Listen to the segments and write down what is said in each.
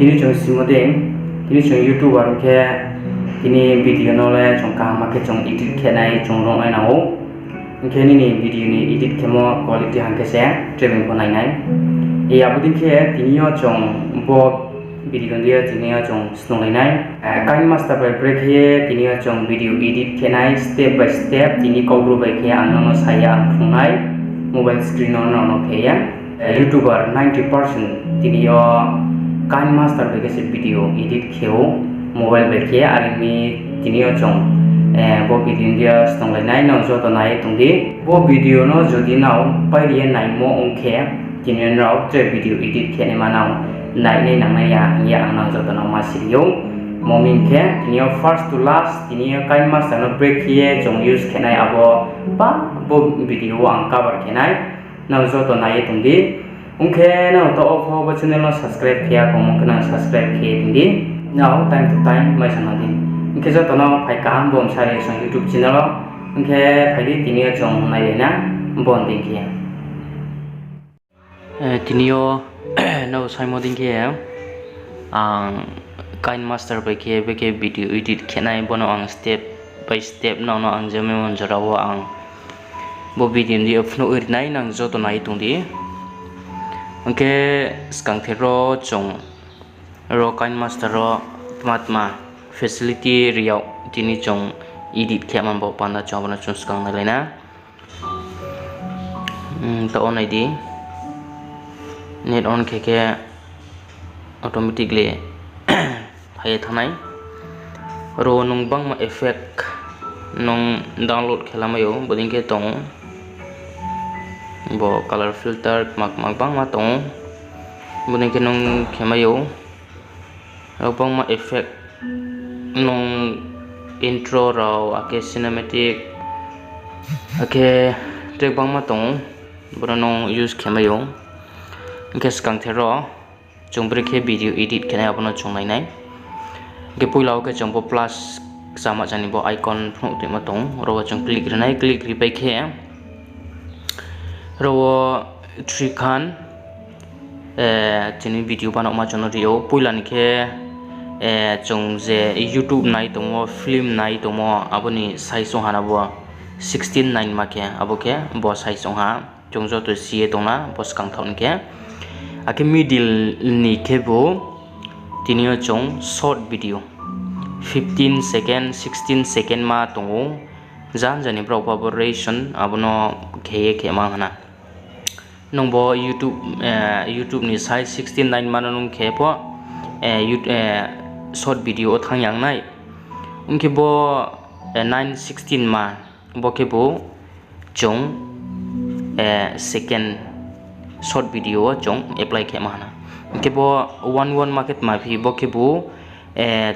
tini chong simodeng tini chong YouTube baru ke tini video nole chong kama ke chong edit ke nai chong rong ai nao ke ni video ni edit ke mo quality hangke se training ko nai e abudin ke tini yo chong bo video dia tini yo chong snong nai kain master by break he tini yo chong video edit ke nai step by step tini ko group by ke angno saya nai mobile screen on ke ya YouTuber 90% tini yo kain master by ke video edit keo mobile by ke arimi tini yo chong bo video dia stong nai no jo to nai tungdi bo video no jodi nau pai ri nai mo ongke tini no tre video edit ke ne manau nai nei nang ya ang jo to no masiriyo momin ke tini yo first to last tini yo kain master no break ye chong use ke nai abo ba bo video ang cover ke nai no jo to nai tungdi ungke na to of ho channel no subscribe kia ko mo kana subscribe ke tungdi now time to time mai sanadin ungke jo to no pai kam bom sare so YouTube channel ungke pai di tini yo chong nai na bon ding kia tini yo no sai mo ding kia ang kain master by ke video edit kenai bono ang step by step no ang jame mon jarawo ang bo video di upno nai nang jo to nai tungdi ongke skang thero chong ro kain master ro matma facility riau tini chong edit kheman bo panda chong bana chong skang na lena to on id net on ke automatically hai thanai ro nung bang ma effect nung download khelamayo boding ke tong bo color filter mak bang ma tong boding ke nung khemayo ro bang ma effect nung intro raw ake cinematic ake tek bang ma tong bono nung use khemayo ke skang thero chung break video edit kena abono chung nai ke puilau ke chung bo plus sama jani bo icon phnu te matong ro chung click rinai click ri pai khe ro 3 khan tini video banok ma chono rio puila ni ke chung je YouTube nai tomo film nai tomo aboni size hana bo 16:9 ma ke aboke bo size ha chung jo to sie tona bo skang thon ke ake middle ni kebo tini yo chong short video 15 second 16 second ma tongo jan jani bro collaboration abono kheye khema hana nongbo YouTube ni size 16:9 ma nong khepo short video thang yang nai unke bo 9:16 ma bo kebo chong second short video chong apply ke mana ke bo 11 market ma phi bo ke bo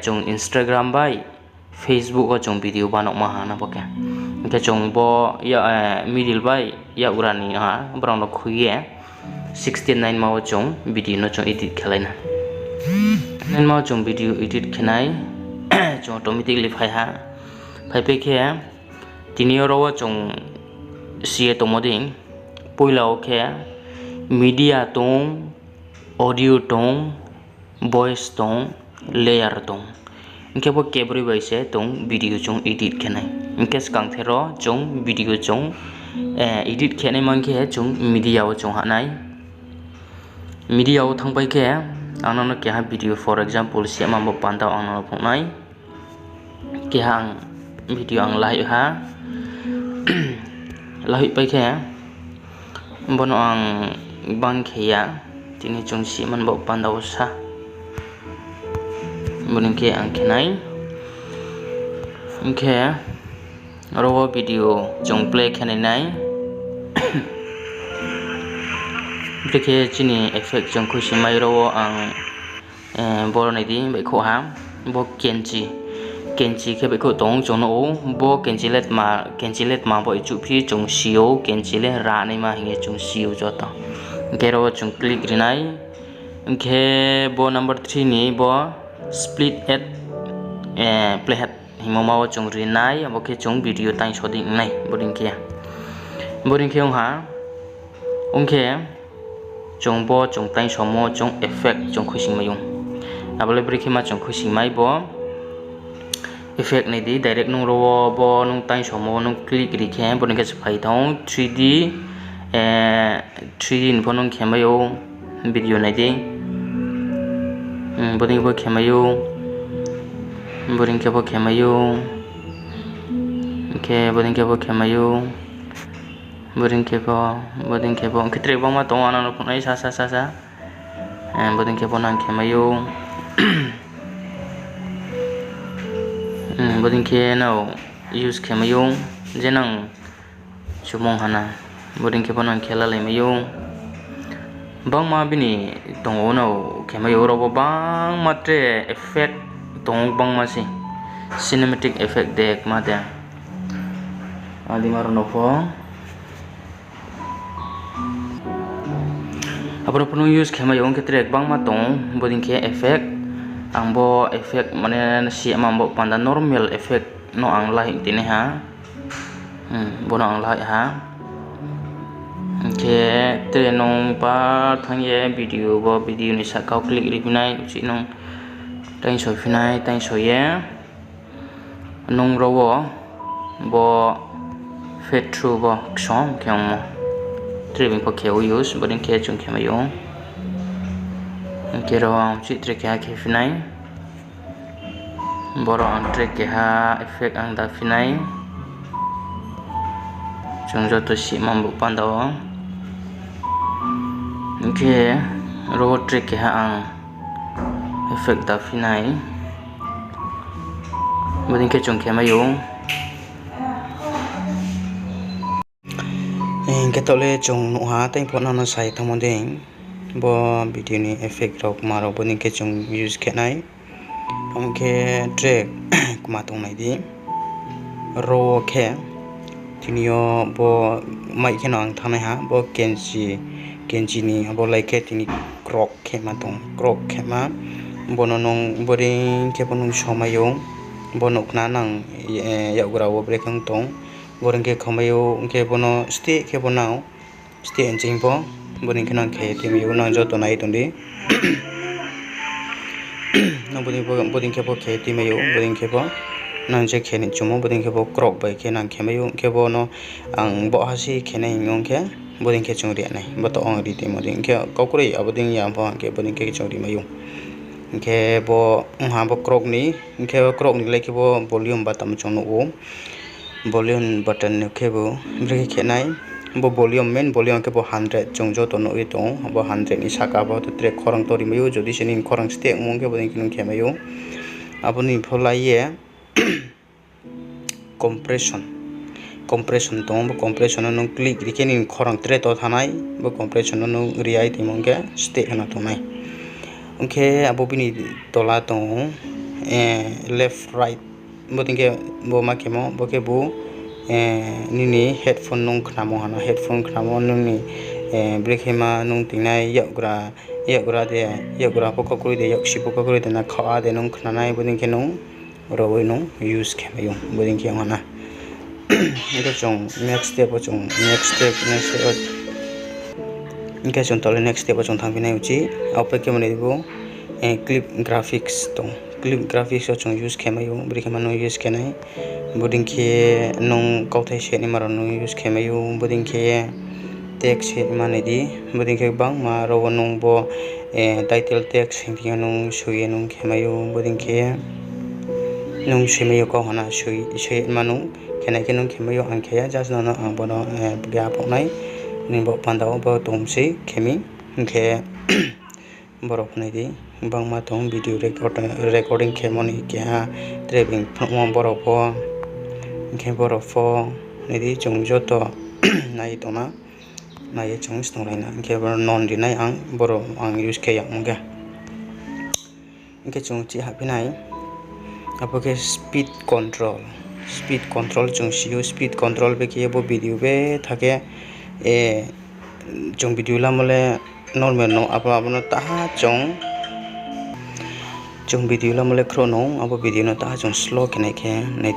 chong Instagram bai Facebook o chong video banok ma hana bo ke chong bo ya middle bai ya urani ha brown no khuye 69 ma chong video no chong edit khalaina nen ma chong video edit khnai chong automatically phai ha phai pe khe tini ro chong sie to moding poilao khe media tong audio tong voice tong layer tong inke bo kebri baise tong video chong edit khenai inke skang thero chong video chong edit khenai mangke chong media o chong hanai media o thangpai ke anano ke ha video for example siama bo panda anano phonai ke hang video ang lai ha lai pai ke bono ang bang khaya tini chung si man bo pandau sa bonin ke ang khenai ke ro video chung play khenai nai ke chini effect chung khu simai ro ang bor nai di bai kho ha bo kenchi ke bai kho tong chung no bo kenchi let ma bo chu phi chung sio kenchi le ra nai ma hinge chung sio jota kero chung click rinai ke bo number 3 ni bo split at play hat himoma wo chung rinai abo ke chung video tai shoding nai boring ke ha ongke chung bo chung tai somo chung effect chung khuising mayung abole briki ma chong khusi mai bo effect ni di direct nung ro bo nung tai somo nung click ri khe bo ni ke phai thong 3D 3D ni phonong khemayo video nai di boding bo khemayo boring ke bo khemayo ke boding ke bo khemayo boding ke bo khitre bo ma to ana no nai sa boding ke bo nang khemayo boding ke no use khemayo jenang chumong hana boding ke bo nang khela lai mayo bang ma bini tong no khemayo ro bo bang matre effect tong bang ma si cinematic effect dek ma de adi mar no pho apro punu use khemayo khitre bang ma tong boding ke effect ang bo effect mane si ambo panda normal effect no ang lai tine ha bo no ang lai ha ke tre nong pa thangye video ni sa kau click ri binai chi nong tai so finai tai so ye nong ro bo fit through bo ksom kyang mo tre bin po ke use boding ke chung ke mayo ke ro chi tre ke ha ke finai boro ang tre ke ha effect ang da finai chung jo to si mambu pandaw ke ro tre ke ha ang effect da finai boding ke chung ke mayo ke tole chung no ha tai phone na sai thamode bo video ni effect rok maro boding ke chung use ke nai ke track kuma tong nai di ro ke tinio bo mai ke nang thanai ha bo kenchi ni bo like ke tini krok ke ma tong krok ke ma bono nong boring ke bonong somayo bonok na nang yagra wo brekang tong boring ke khamayo ke bono ste ke bonao ste enjing bo boring ke nang ke timiyo nang jo to nai tondi nang boring ke bo ke timiyo boring ke bo nang je ke ni chumo boring ke bo krok bai ke nang khemayo ke bono ang bo hasi ke nei ngong ke boring ke chung ri nai bo to ong ri ti mo ding ke kokuri aboding ya bo ke boring ke chung ri mayo ke bo ha bo krok ni like bo volume batam chung no volume button ke bo brek ke nai bo volume main volume ke bo 100 chung jo to no e to bo 100 ni saka bo to track khorang tori mayo jodi senin khorang ste mong ke boring ke mayo aboni pholai ye compression to bo compression no click rikenin khorang tre to thanai bo compression no riai timong ke ste hana to nai okay abo bini tola to left right botingke bo makemo boke bo nini headphone nong khnamo hana headphone khnamo noni brekhema nong tingnai yagra poko kuri de yakshi poko kuri de na kha de nong khnanai botingke nong roi nong use khemayo botingke hana ito chong next step Inka chong tole next step chong thang binai uchi aupe ke mane bo clip graphics to clip graphics chong use khemayo brikema no use kenai boding ke nong kauthai se ni maro no use khemayo boding ke text se mane di boding ke bang ma ro nong bo title text sing nong suye nong khemayo boding ke nong semayo ko hana sui manu kenai ke nong khemayo angkaya just no ang bono bya ponai ni bo pandao bo tomsi khemi ke borok nai di bangma tong video recording khemoni ke ha traveling from borok po ke borok po ni di chungjo to nai to na nai chung stong lai na ke bor non di nai ang borok ang use ke yang ga ke chung chi ha binai apo ke speed control chung siu speed control be ke bo video be thake chung video la mole normal no apa no ta chung video la mole chrono abo video no ta chung slow ke nei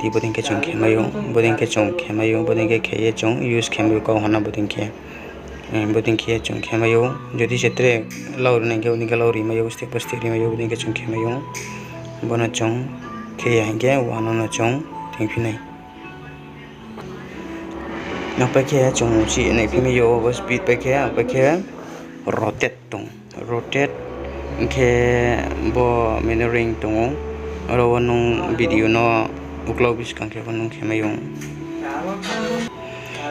di boding ke chung khemayo boding ke kheye chung use khemayo ko hana boding ke Boding ke chung ke mayo jadi setre laur ne ke unika lauri mayo step by step mayo boding ke chung ke mayo bona chung ke hange wano na chung tingpinai na pa ke chung chi ne phi mayo was speed pa ke rotate ke bo mentoring tung ro wanung video no uklo bis kan ke wanung ke mayo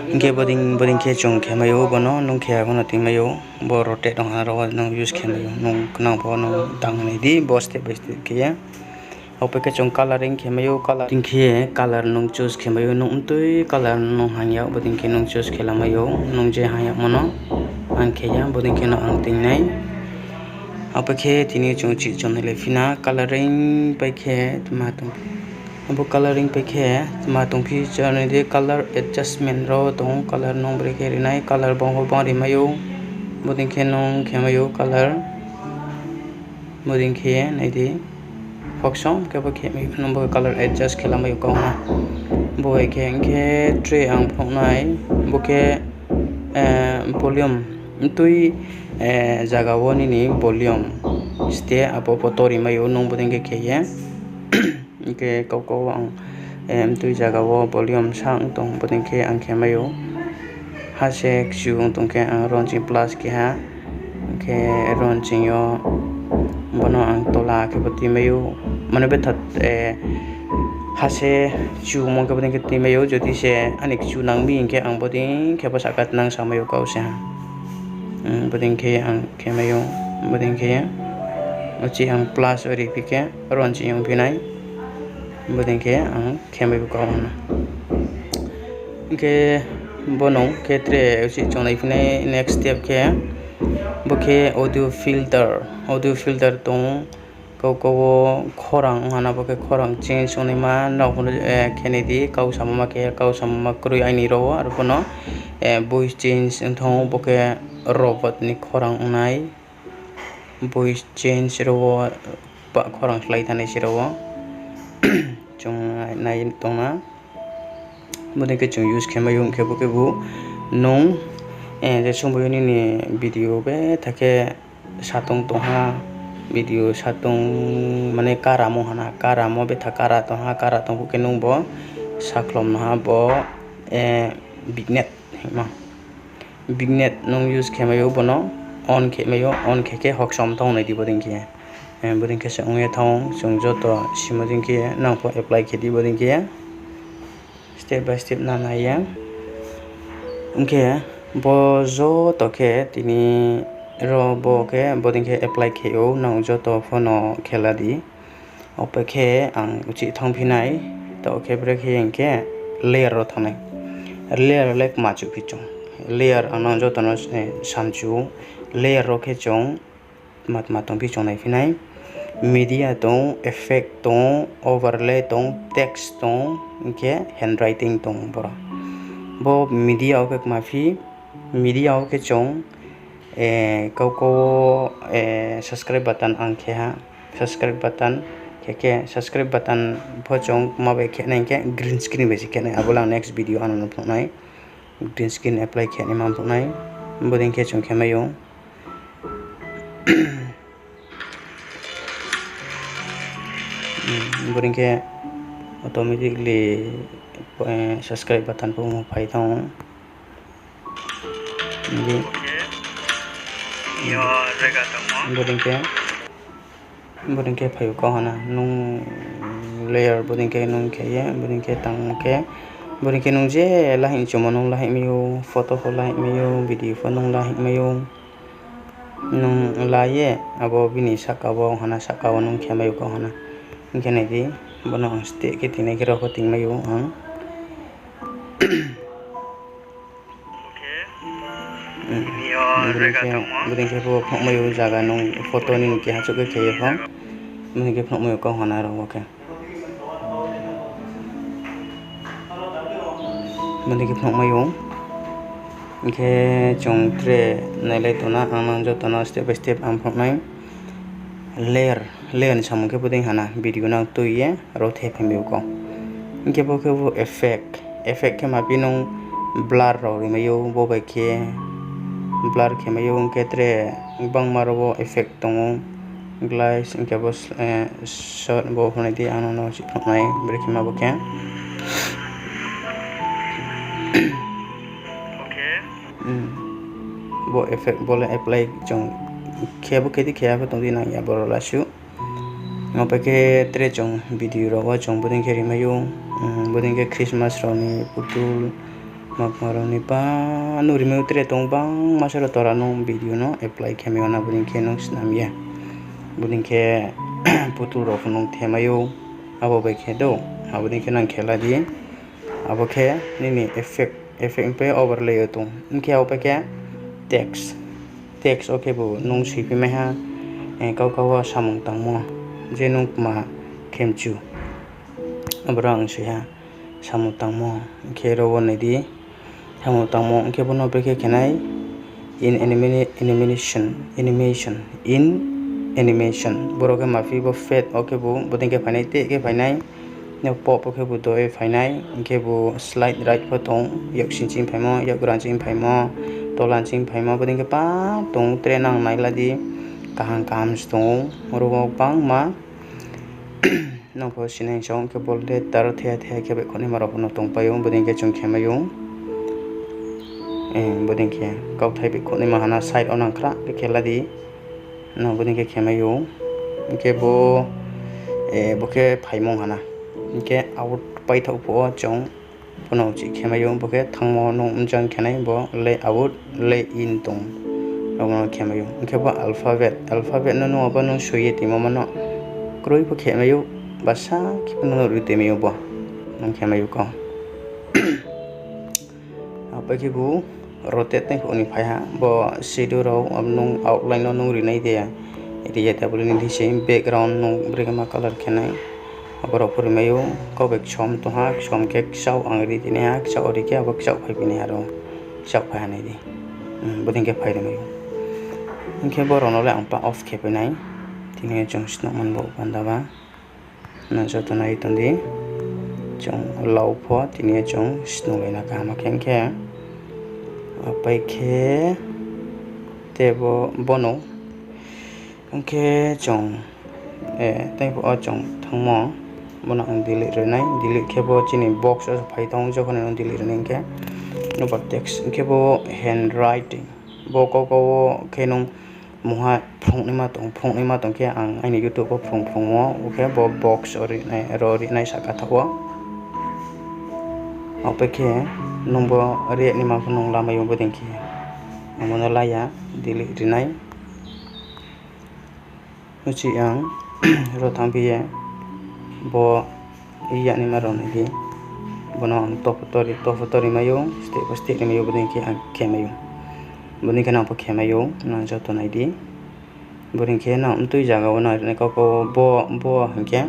ke boding ke chung ke mayo bono nung ke bono ting mayo bo rotate dong ro nung use ke mayo nung knang bo nung dang ne di bo step by step ke ya ope ke chung coloring ke mayo color ting ke color nung choose ke mayo nung tui color nung hanya boding ke nung choose ke la mayo nung je hanya mono ang ke ya boding ke no ang ting nai ope ke tini chung chi chung le fina coloring pa ke ma tung abo coloring pe ke ma tung phi chane de color adjustment ro tong color nong bre ke rinai color bong ho bang ri mayo boding ke nong ke mayo color boding ke nai de foxom ke ba ke mayo nong bo color adjust ke la mayo ko na bo ke tre ang phong nai bo ke volume tui jaga woni ni volume ste abo potori mayo nong boding ke ya ke kau ang tui jaga wo volume sang tong boding ke ang ke mayo ha se chung tong ke ang ronjing plus ke ha ke ronjing yo bono ang tola ke pati mayo mane bethat ha se chu mo ke boding ke ti mayo jodi se anik chu nang mi ke ang boding ke pasakat nang sa mayo kau se boding ke ang ke mayo boding ke ya uci ang plus ori pike ronjing yung pinai boding ke ang ke mayo kau na ke bono ke tre uci chonai pinai next step ke boke audio filter tong kau khorang hana boke khorang change oni ma na hono kennedy kau sama krui aini ro ar bono voice change thong boke robot ni khorang unai voice change ro pa khorang slai thane siro chung nai tongna boding ke chung use ke mayung ke boke bu nong je sumbo ni video be take satong toha video satong mane karamo hana karamo be thakara toha kara tong ke nung bo saklom na bo bignet nung use ke mayo bono on ke hoksom thong nai di boding ke boding ke song ye thong song joto simoding ke nang po apply ke di boding ke step by step na na ya bo zo to ke tini ro bo ke boding ke apply ke o nang joto phono khela di ope ke ang uchi thong phinai to ke bre ke layer ro thane layer lek ma chu phi chong layer anong joto no samchu layer ro ke chong mat tong phi chong nai phinai media tong effect tong overlay tong text tong ke handwriting tong bo media ok ma phi media ok chong kau subscribe button ang ke ha subscribe button ke subscribe button phojong ma be ke nai ke green screen be ke nai abola next video anon phonai green screen apply ke nai ma phonai boding ke chong ke mayo boding ke automatically subscribe button po mo phai thong ni yo jaga tong boding ke phai ko hana nung layer boding ke nung ke ya boding ke tang ke boding ke nung je la hin chomo nung la hi miyo photo ko la hi miyo video ko nung la hi miyo nung la ye abo bini sakabo hana sakabo nung ke mayo ko hana ke nei di bono ste ke tine ke ro ko ting mayo ang boding ke po phok mayo jaga nung photo ni ke ha chu ke phok boding ke phok mayo ko hana ro ke boding ke phok mayo ke chung tre nai le to na ang joto na step by step am phok nai layer ni samung ke boding hana video na to ye ro the phemi ko ke bo effect ke ma pinung blur ro ri mayo bo ba ke blur khemayo ungke tre bangma robo effect tongo glass ungke bo shot bo honai di ano no chiphronai brekhima bo ke bo effect bole apply jong khebo kedi khya bo tongdi na ya boro lasu ngope ke tre jong video ro jong boding ke rimayo boding ke Christmas ro ni putul makmaro ni pa nu rimayo tre tong bang masaro tora no video no apply kheme na boding ke no snam ya boding ke putul ro phunong themayo abo be ke do aboding ke nang khela di abo ke ni effect pe overlay to ke ope ke text okay bu nung sipi me ha kau samung tangmo jenung ma khemchu abrang se ha samung tangmo ke ro won di samung tangmo ke bono pe ke kenai in animation boro ke mafi bo fet okay bu boding ke phanai te ke phanai no pop ke bu doi phanai ke bu slide right photong yak sin ching phaimo yak gran ching phaimo tolan ching phaimo boding ke pa tong trenang nai ladi kahang kam stong ro bang ma no ko sineng chong ke bolde tar the ke be khoni maro no tong payong boding ke chung khemayong boding ke kau thai be khoni ma hana side onang khra ke kheladi no boding ke khemayong ke bo boke phaimong hana ke out pai thau po chong pono chi khemayong boke thangmo no umjang khenai bo le out le in tong no khemayong ke bo alphabet no ba no soye timo mano kroi bo khemayo basa ki no rite meyo bo no khemayo ko apa ki bu rotate ko ni phaya bo shadow ro amnung outline no nung rinai de iti ya tabul ni di same background no brigama color khenai abaro pur meyo ko bek chom to ha chom ke sau angri tine ha sau ri ke abak sau phai bini haro sau phai nai di boding ke phai meyo ke boro no le ampa off ke penai tine chong sno man bo bandawa na joto nai tondi chong lau pho tine chong sno le na ka ma khen ke apai ke tebo bono ke chong tai bo chong thangmo bono ang delete renai delete ke bo chini box as phai tong jokhon ang delete renai ke no ba text ke bo handwriting bo ko ke nong muha phong ni ma tong ke ang ai ni youtube bo phong mo ke bo box ori nai ro ri nai saka thawa ape ke nong bo re ni ma phong la mayo bo ding ke amono la ya delete renai uchi ang ro thangpiye bo iya ni maro ni di bono top tori mayo step mayo bodin ki khemayo bodin kana po khemayo na joto nai di bodin ke na umtui jaga ona ne ko bo hangke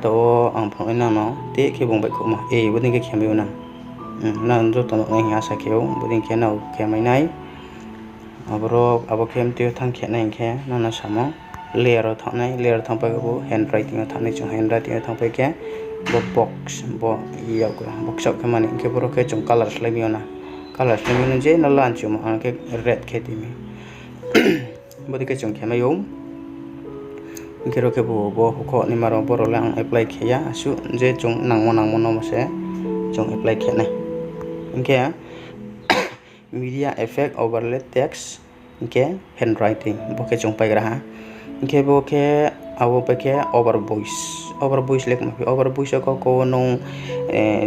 to ang phoi na no te ke bong bai ko ma bodin ke khemayo na joto no ngai asa keo bodin ke na khemai nai abro khem te thang khe nai ke na samo layer thang pa go handwriting thang ni chung handwriting thang pa ke bo box bo iya ko box ok mani ke boro ke chung color slami ona color slami je na lan chung ma ke red ke ti mi bo ke chung khema yo ke ro ke bo ko ni maro boro lang apply ke ya asu je chung nang mo no se chung apply ke na ke media effect overlay text ke handwriting bo ke chung pa gra ha ke bo ke abo pe ke over voice lek ma over voice ko nong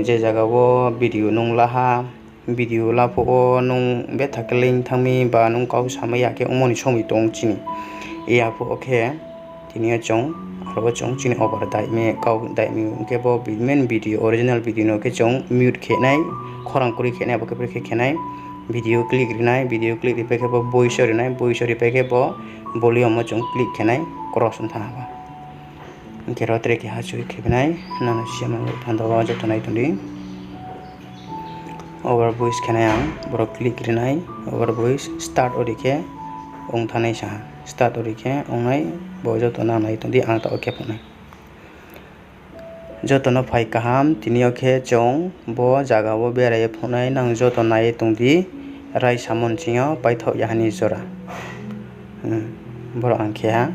je jaga bo video nong laha video la po nong be thakling thami ba nong kau samaya ke umoni chomi tong chini ya po ke tini chong aro chong chini over dai me kau dai mi ke bo main video original video no ke chong mute ke nai khorang kuri ke nai bo ke nai video click ri pe ke bo voice ri pe ke bo volume mo chung click ke nai cross thana ba ke ro tre ke ha chu ke nai na na siama thanda wa joto nai tundi over voice ke nai ang bro click ri nai over voice start ori ke ong thanai sa start ori ke ong nai bo joto na nai tundi ang ta ke phone joto no phai kaham tini ke chong bo jaga bo berai phonai nang joto nai tungdi rai samon cingau pai thok yahani zora borok angke ha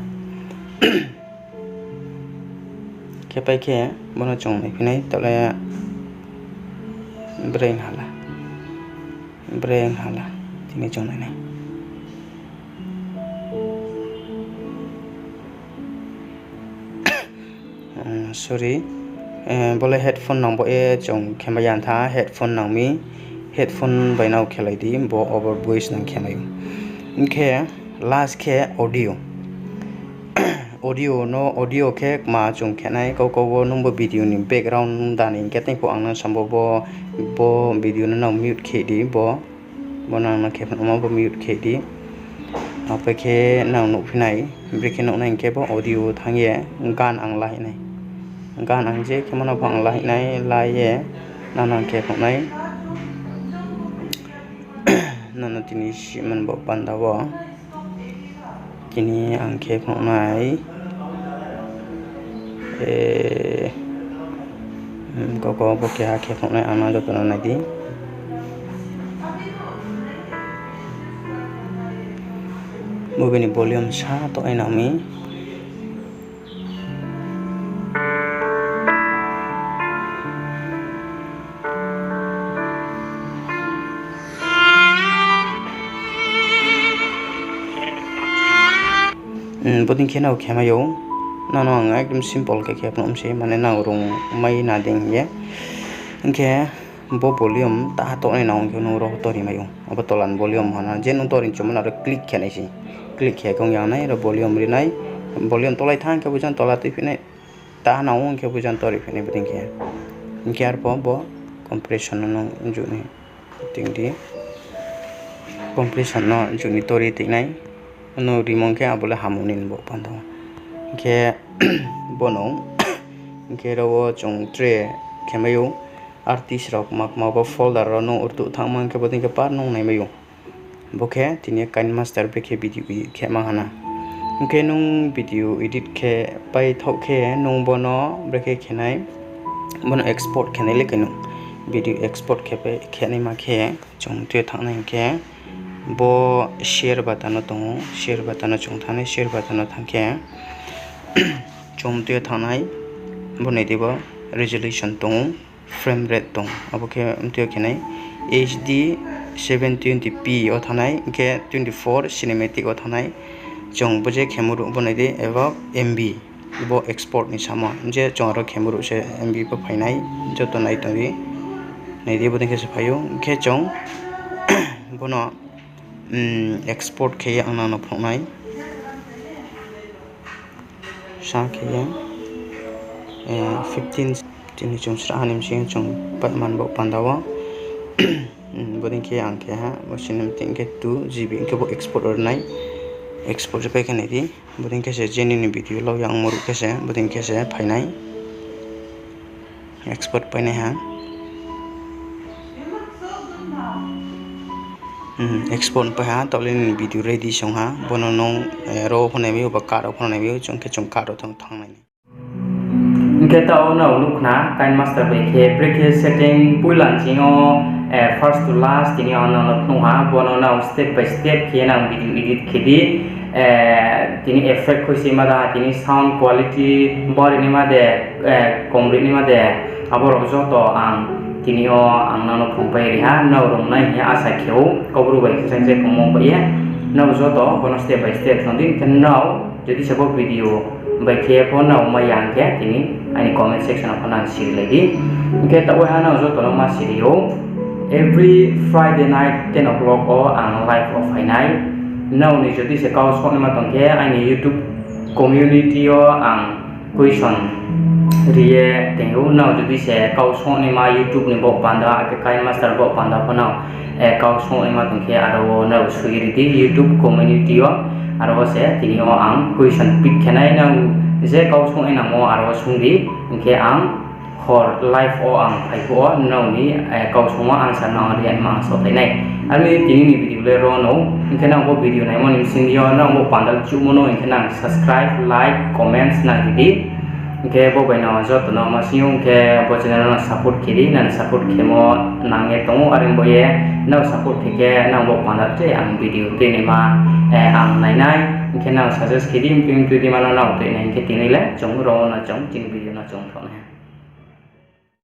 ke pai ke bono chong nai pinai tole brain hala tini chong nai sorry bole headphone nang bo e chong khemayan tha headphone nang mi headphone bai nau khelai di bo over voice nang khemayu ke last ke audio audio ke ma chung khenai ko nung bo video ni background dani ke tai po ang sambo bo video na mute ke di bo nang na ke ma bo mute ke di apa ke nang nu phinai break no nang ke bo audio thangye gan ang lai nai gan ang je ke mana phang lai nai lai ye nang ke phang nai nana tini siman bo pandawa kini angke phonai koko bo kya ke phonai ana do tono nai di movie ni volume sa to ai nami boding kena khemayo nano ang ekdom simple ke khepnom se mane nang rong mai na ding ye ke bo volume ta to nei nang ke no ro to ri mayo abo tolan volume hana jen to rin chumna ro click khenai si click khe kong yang nai ro volume ri nai volume tolai thang ke bujan tola ti phine ta na ong ke bujan to ri phine boding ke ar bo compression no ju ni ting di compression no ju ni to ri ti nai no rimong ke abole hamunin bo pando ke bono ke ro chung tre khemayo artist rok mak bo folder ro no urdu thangman ke boding ke par nong nai mayo boke tini kain master be ke video ke mahana ke nung video edit ke pai thok ke nung bono breke khenai bono export khenai le kenu video export ke pe khenai ma ke chung tre thangnai ke bo share batano tongo share batano chung thane share batano thangke chomte thanai bonai debo resolution tongo frame rate tong aboke umte khenai HD 720p o thanai ke 24 cinematic o thanai chong boje khemuru bonai de eba MB bo export ni sama je chongro khemuru se MB bo phainai joto nai tari nai de bodeng ke se phayo ke chong bono export ke ana no phonai sa ke 15 tini chung sra hanim sing chung pa man bo pandawa boding ke ang ke ha bo sinem ting ke 2 GB ke bo export or nai export pe ke nei di boding ke se jeni ni video lo yang moru ke se boding ke se phainai export painai ha export pa ha tolin video ready song ha bono nong ro phone mi ba ka ro phone mi chung ka ro thang nai ke ta ona lukna kain master be ke break setting puilan jingo first to last tini ona lukno ha bono na step by step ke na video edit ke di tini effect ko sima da tini sound quality bori ni ma de komri ni ma de abor joto ang tini o ang nano phongpai ri ha no rong nai ya asa kheu kobru bai seng se komo bai ya no joto bono step by step sonding kan now jadi sabo video bai ke ko no ma yang ke tini ani comment section of nan sir lagi ke ta wa na joto no ma sirio every Friday night 10 o'clock o ang live of finai now ni jadi se kau sok ma tong ke ani YouTube community o ang question rie tengu now jadi se kau sok ni ma YouTube ni bo panda ke kain master bo panda ko now kau sok ni ma tong ke aro now suiri di YouTube community o aro se tini o ang question pick kenai now je kau sok ina mo aro sungdi ke ang hor live o ang pai ko now ni kau sok ma answer na rian ma so nai ami tini ni video le ro no ke na bo video nai mo ni sin yo na bo panda chu mo no ke na subscribe like comments na di ke bo bai no jot no ma siung ke bo channel no support kiri nan support kemo nange tongo aring bo ye no support ke nang bo panate ang video te ni ma ang nai nai ke nang suggest kiri ping tu di mana nang te nai ke tinile chong ro na chong tin video na chong thone